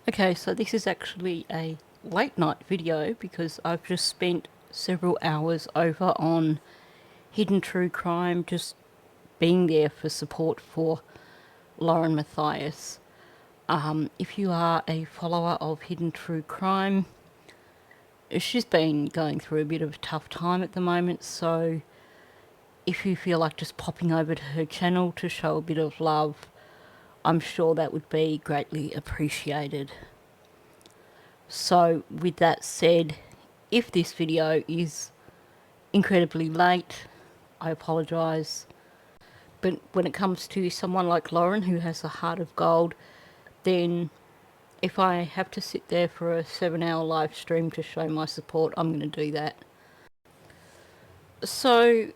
Okay, so this is actually a late night video because I've just spent several hours over on Hidden True Crime, just being there for support for Lauren Matthias. If you are a follower of Hidden True Crime, she's been going through a bit of a tough time at the moment, so if you feel like just popping over to her channel to show a bit of love, I'm sure that would be greatly appreciated. So with that said, if this video is incredibly late, I apologise. But when it comes to someone like Lauren who has a heart of gold, then if I have to sit there for a 7-hour live stream to show my support, I'm going to do that. So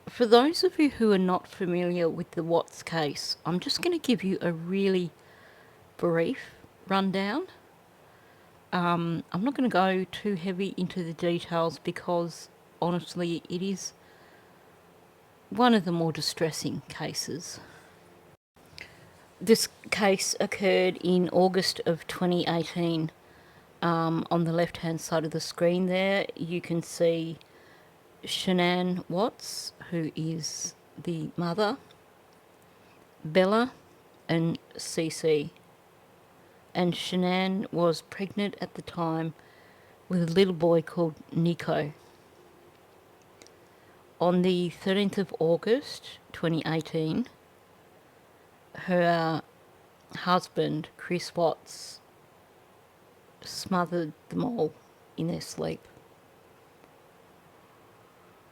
for those of you who are not familiar with the Watts case, I'm just going to give you a really brief rundown. I'm not going to go too heavy into the details because honestly it is one of the more distressing cases. This case occurred in August of 2018. On the left hand side of the screen there you can see Shanann Watts, who is the mother, Bella and Cece. And Shanann was pregnant at the time with a little boy called Nico. On the 13th of August 2018, her husband, Chris Watts, smothered them all in their sleep.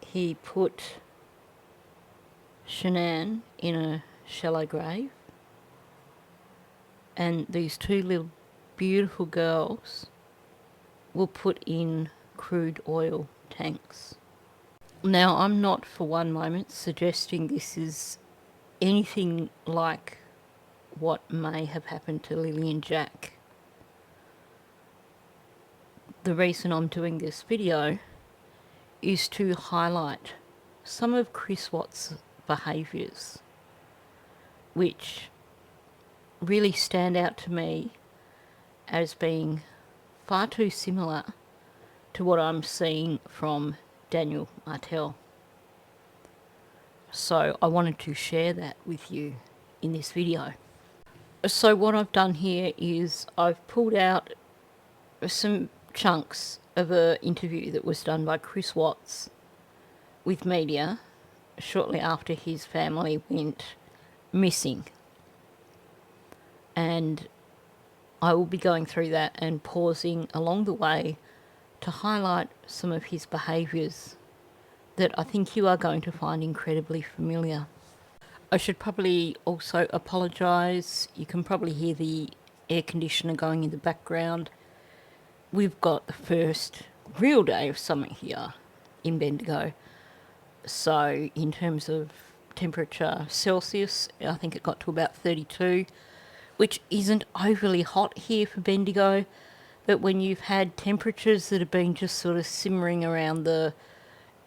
He put Shanann in a shallow grave, and these two little beautiful girls were put in crude oil tanks. Now, I'm not for one moment suggesting this is anything like what may have happened to Lily and Jack. The reason I'm doing this video is to highlight some of Chris Watts' behaviours, which really stand out to me as being far too similar to what I'm seeing from Daniel Martel. So I wanted to share that with you in this video. So what I've done here is I've pulled out some chunks of an interview that was done by Chris Watts with media shortly after his family went missing. And I will be going through that and pausing along the way to highlight some of his behaviours that I think you are going to find incredibly familiar. I should probably also apologise. You can probably hear the air conditioner going in the background. We've got the first real day of summer here in Bendigo. So in terms of temperature Celsius, I think it got to about 32. Which isn't overly hot here for Bendigo, but when you've had temperatures that have been just sort of simmering around the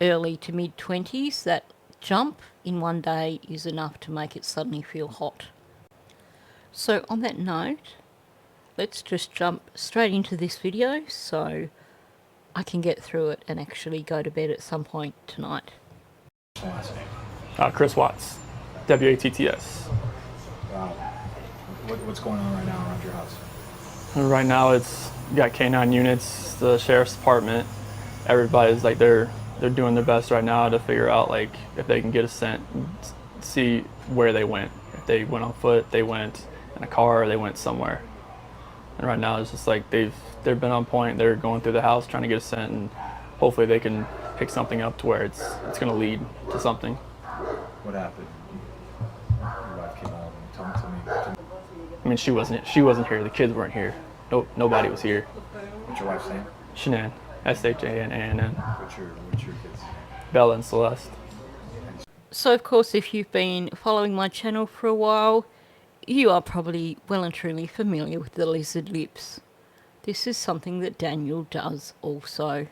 early to mid-20s, that jump in one day is enough to make it suddenly feel hot. So on that note, let's just jump straight into this video so I can get through it and actually go to bed at some point tonight. Chris Watts, W-A-T-T-S. Wow. What's going on right now around your house? Right now, it's you got K9 units, the sheriff's department. Everybody's like they're doing their best right now to figure out like if they can get a scent, see where they went. If they went on foot, they went in a car, or they went somewhere. And right now, it's just like they've been on point. They're going through the house trying to get a scent, and hopefully they can pick something up to where it's going to lead to something. What happened? Your wife came out and told me. I mean, she wasn't here. The kids weren't here. Nobody was here. What's your wife's name? Shanann, S-H-A-N-A-N-N. What's your kids' name? Bella and Celeste. So of course, if you've been following my channel for a while, you are probably well and truly familiar with the lizard lips. This is something that Daniel does also.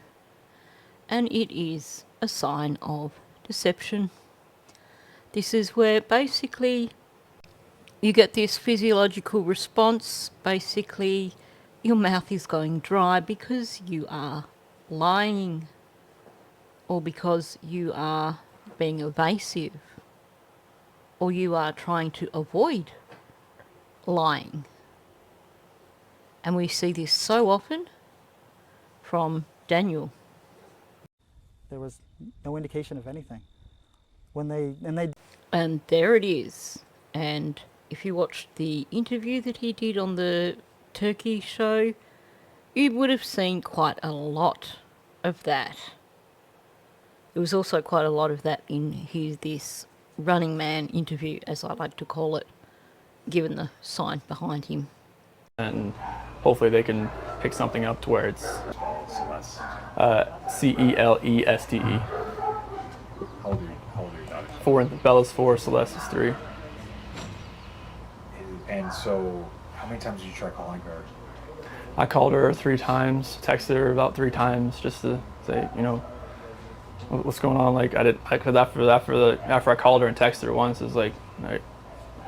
And it is a sign of deception. This is where basically you get this physiological response. Basically, your mouth is going dry because you are lying or because you are being evasive or you are trying to avoid lying. And we see this so often from Daniel. There was no indication of anything. They And there it is. And if you watched the interview that he did on the Turkey show, you would have seen quite a lot of that. There was also quite a lot of that in this Running Man interview, as I like to call it, given the sign behind him. And hopefully they can pick something up to where it's Celeste. Celeste. How old are your daughters? 4, Bella's 4, Celeste is 3. And so, how many times did you try calling her? I called her 3 times, texted her about 3 times just to say, what's going on. Like cause after I called her and texted her once, it's like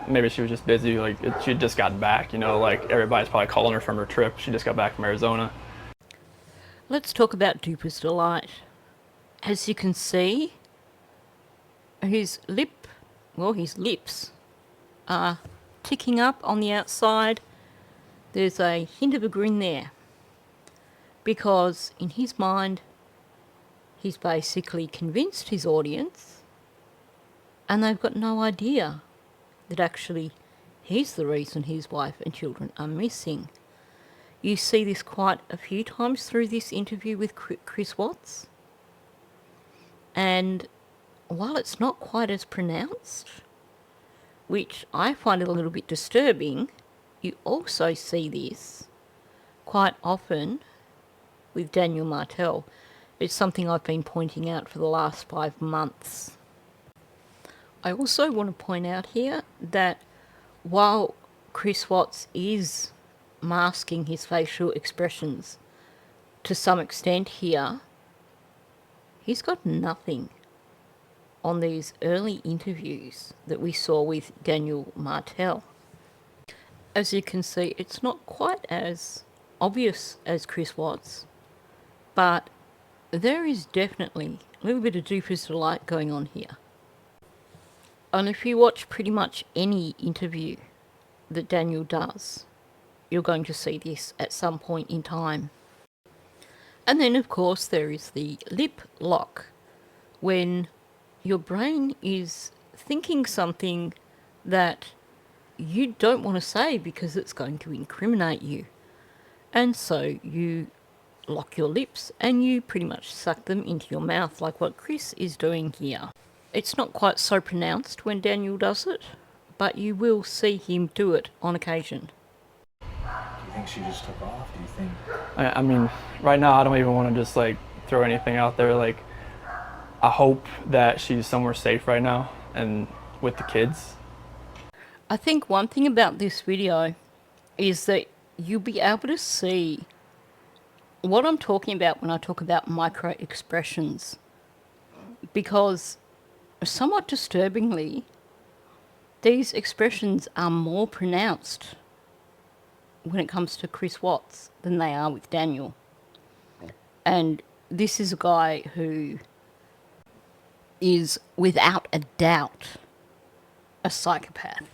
maybe she was just busy. Like she had just gotten back, like everybody's probably calling her from her trip. She just got back from Arizona. Let's talk about Duper's Delight. As you can see, his lips are ticking up on the outside. There's a hint of a grin there. Because in his mind, he's basically convinced his audience and they've got no idea that actually he's the reason his wife and children are missing. You see this quite a few times through this interview with Chris Watts. And while it's not quite as pronounced, which I find a little bit disturbing, you also see this quite often with Daniel Martel. It's something I've been pointing out for the last 5 months. I also want to point out here that while Chris Watts is masking his facial expressions to some extent here, he's got nothing on these early interviews that we saw with Daniel Martel. As you can see, it's not quite as obvious as Chris Watts, but there is definitely a little bit of Duper's Delight going on here. And if you watch pretty much any interview that Daniel does, you're going to see this at some point in time. And then, of course, there is the lip lock, when your brain is thinking something that you don't want to say because it's going to incriminate you. And so you lock your lips and you pretty much suck them into your mouth like what Chris is doing here. It's not quite so pronounced when Daniel does it, but you will see him do it on occasion. Do you think she just took off? Do you think... I mean, right now I don't even want to just throw anything out there. I hope that she's somewhere safe right now and with the kids. I think one thing about this video is that you'll be able to see what I'm talking about when I talk about micro expressions, because somewhat disturbingly, these expressions are more pronounced when it comes to Chris Watts than they are with Daniel. And this is a guy who is without a doubt a psychopath.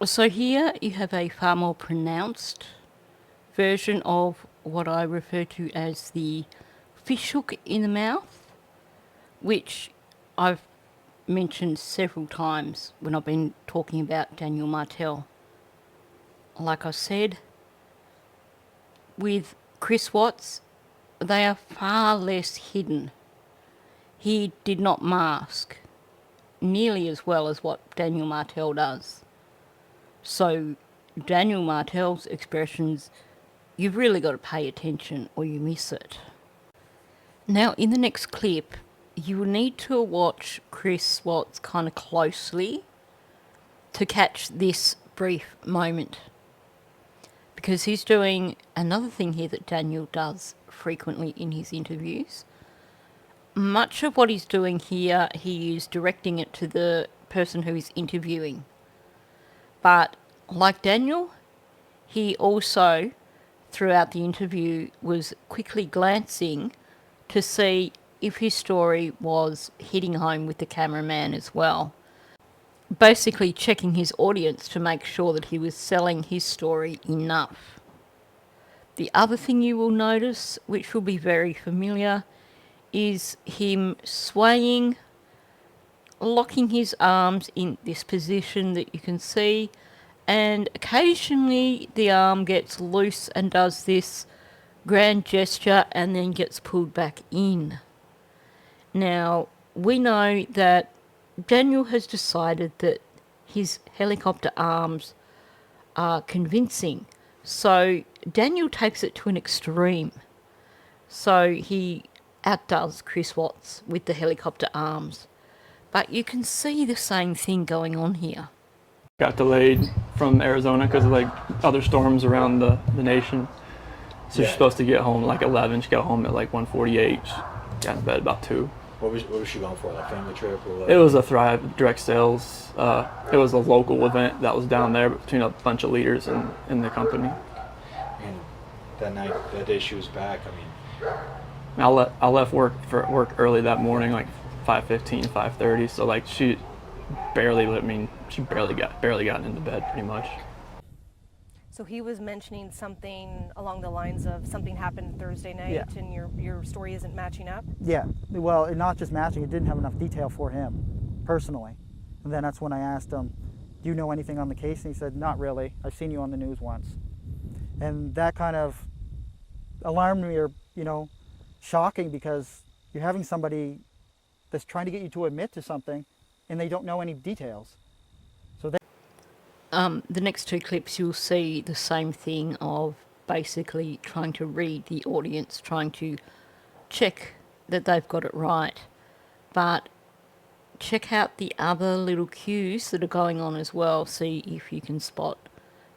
So here you have a far more pronounced version of what I refer to as the fish hook in the mouth, which I've mentioned several times when I've been talking about Daniel Martel. Like I said, with Chris Watts, they are far less hidden. He did not mask nearly as well as what Daniel Martel does. So Daniel Martel's expressions, you've really got to pay attention or you miss it. Now in the next clip, you will need to watch Chris Watts kind of closely to catch this brief moment, because he's doing another thing here that Daniel does frequently in his interviews. Much of what he's doing here, he is directing it to the person who is interviewing. But like Daniel, he also throughout the interview was quickly glancing to see if his story was hitting home with the cameraman as well. Basically checking his audience to make sure that he was selling his story enough. The other thing you will notice, which will be very familiar, is him swaying, locking his arms in this position that you can see, and occasionally the arm gets loose and does this grand gesture and then gets pulled back in. Now, we know that Daniel has decided that his helicopter arms are convincing. So Daniel takes it to an extreme. So he outdoes Chris Watts with the helicopter arms. But you can see the same thing going on here. Got delayed from Arizona because of like other storms around the nation. So she's supposed to get home at like 11. She got home at like 1:48. She got in bed about 2. What was she going for? Like family trip or what? It was a Thrive direct sales. It was a local event that was down there between a bunch of leaders in the company. And that day she was back. I mean, I left work early that morning, like 5:15, 5:30. So like she barely got into bed pretty much. So he was mentioning something along the lines of something happened Thursday night, Yeah. and your story isn't matching up. Yeah, well, not just matching, it didn't have enough detail for him, personally. And then that's when I asked him, do you know anything on the case? And he said, not really. I've seen you on the news once. And that kind of alarmed me, or, shocking, because you're having somebody that's trying to get you to admit to something, and they don't know any details. So they... The next 2 clips you'll see the same thing of basically trying to read the audience, trying to check that they've got it right. But check out the other little cues that are going on as well. See if you can spot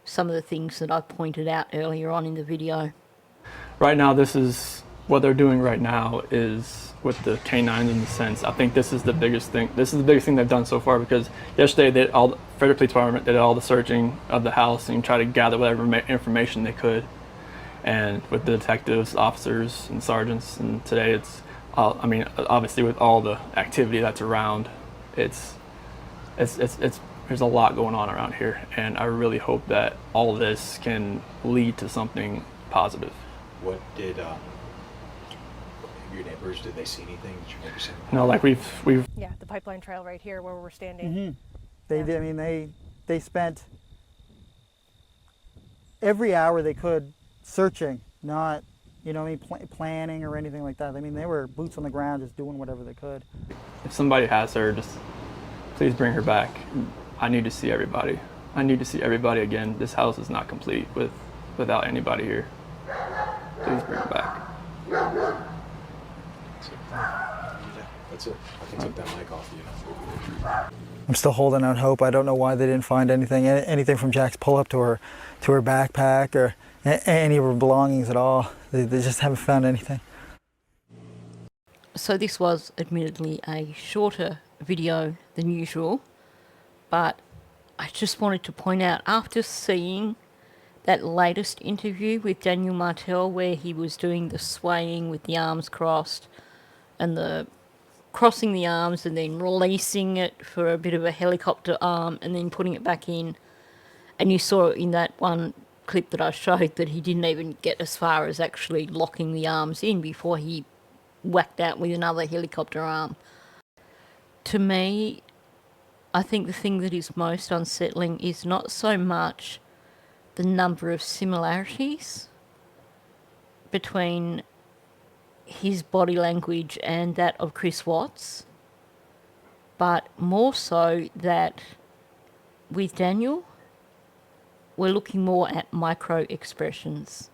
some of the things that I pointed out earlier on in the video. Right now, this is what they're doing right now is with the canines in the sense. I think this is the biggest thing. This is the biggest thing they've done so far, because yesterday the Frederick Police Department did all the searching of the house and tried to gather whatever information they could. And with the detectives, officers, and sergeants, and today it's, obviously with all the activity that's around, it's there's a lot going on around here, and I really hope that all this can lead to something positive. what did your neighbors, did they see anything? Did your neighbors see anything? No, like we've Yeah, the pipeline trail right here where we're standing. Mm-hmm. They Yeah. did. I mean, they spent every hour they could searching, not, planning or anything like that. I mean, they were boots on the ground, just doing whatever they could. if somebody has her, just please bring her back. I need to see everybody. I need to see everybody again. This house is not complete without anybody here. Please bring her back. That's it. I can take that mic off you. I'm still holding out hope. I don't know why they didn't find anything from Jack's pull-up to her backpack or any of her belongings at all. They just haven't found anything. So this was admittedly a shorter video than usual, but I just wanted to point out, after seeing that latest interview with Daniel Martel where he was doing the swaying with the arms crossed and the crossing the arms and then releasing it for a bit of a helicopter arm and then putting it back in, and you saw in that one clip that I showed that he didn't even get as far as actually locking the arms in before he whacked out with another helicopter arm. To me, I think the thing that is most unsettling is not so much the number of similarities between his body language and that of Chris Watts, but more so that with Daniel, we're looking more at micro expressions.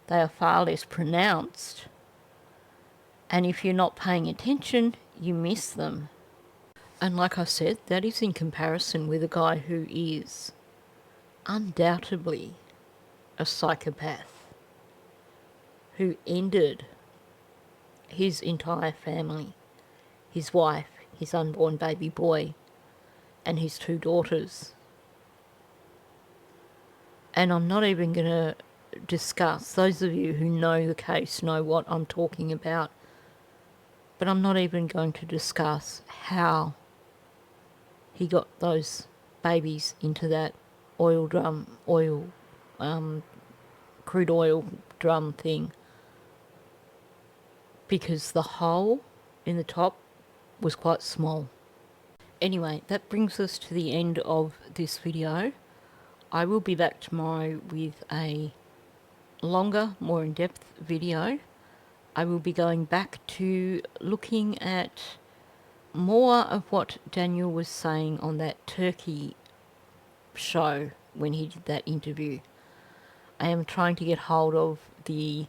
They are far less pronounced, and if you're not paying attention, you miss them. And like I said, that is in comparison with a guy who is undoubtedly a psychopath, who ended his entire family, his wife, his unborn baby boy, and his 2 daughters. And I'm not even going to discuss. Those of you who know the case know what I'm talking about. But I'm not even going to discuss how he got those babies into that crude oil drum thing. Because the hole in the top was quite small. Anyway, that brings us to the end of this video. I will be back tomorrow with a longer, more in-depth video. I will be going back to looking at more of what Daniel was saying on that Turkey show when he did that interview. I am trying to get hold of the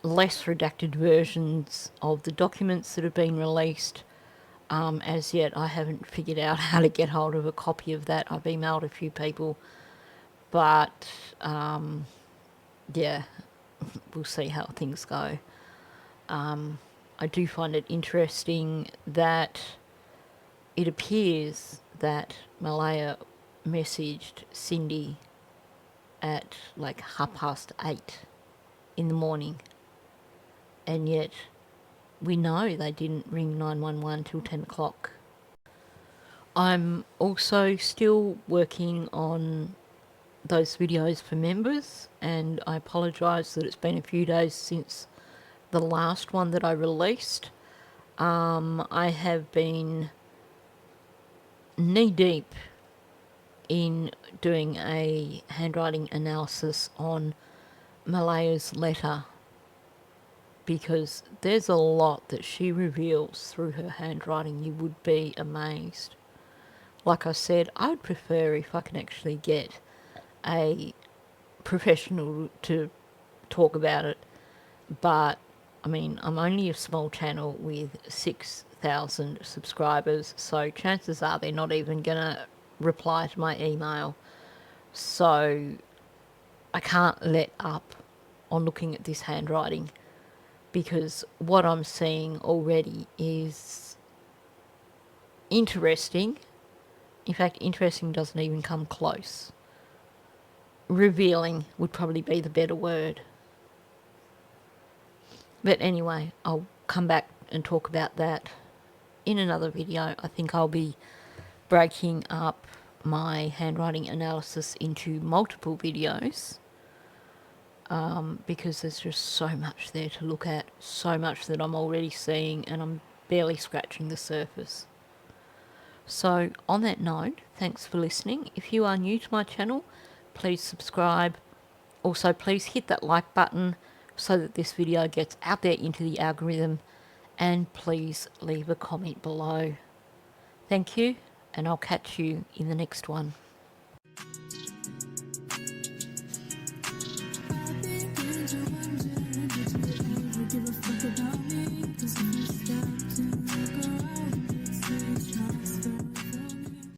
less redacted versions of the documents that have been released. As yet, I haven't figured out how to get hold of a copy of that. I've emailed a few people, but yeah, we'll see how things go. I do find it interesting that it appears that Malaya messaged Cindy at like 8:30 in the morning, and yet we know they didn't ring 911 till 10 o'clock. I'm also still working on those videos for members, and I apologise that it's been a few days since the last one that I released. I have been knee-deep in doing a handwriting analysis on Malaya's letter, because there's a lot that she reveals through her handwriting. You would be amazed. Like I said, I would prefer if I can actually get a professional to talk about it, but I mean, I'm only a small channel with 6,000 subscribers, so chances are they're not even gonna reply to my email. So I can't let up on looking at this handwriting, because what I'm seeing already is interesting. In fact, interesting doesn't even come close. Revealing would probably be the better word. But anyway, I'll come back and talk about that in another video. I think I'll be breaking up my handwriting analysis into multiple videos, because there's just so much there to look at, so much that I'm already seeing, and I'm barely scratching the surface. So on that note, thanks for listening. If you are new to my channel, please subscribe. Also, please hit that like button so that this video gets out there into the algorithm, and please leave a comment below. Thank you, and I'll catch you in the next one.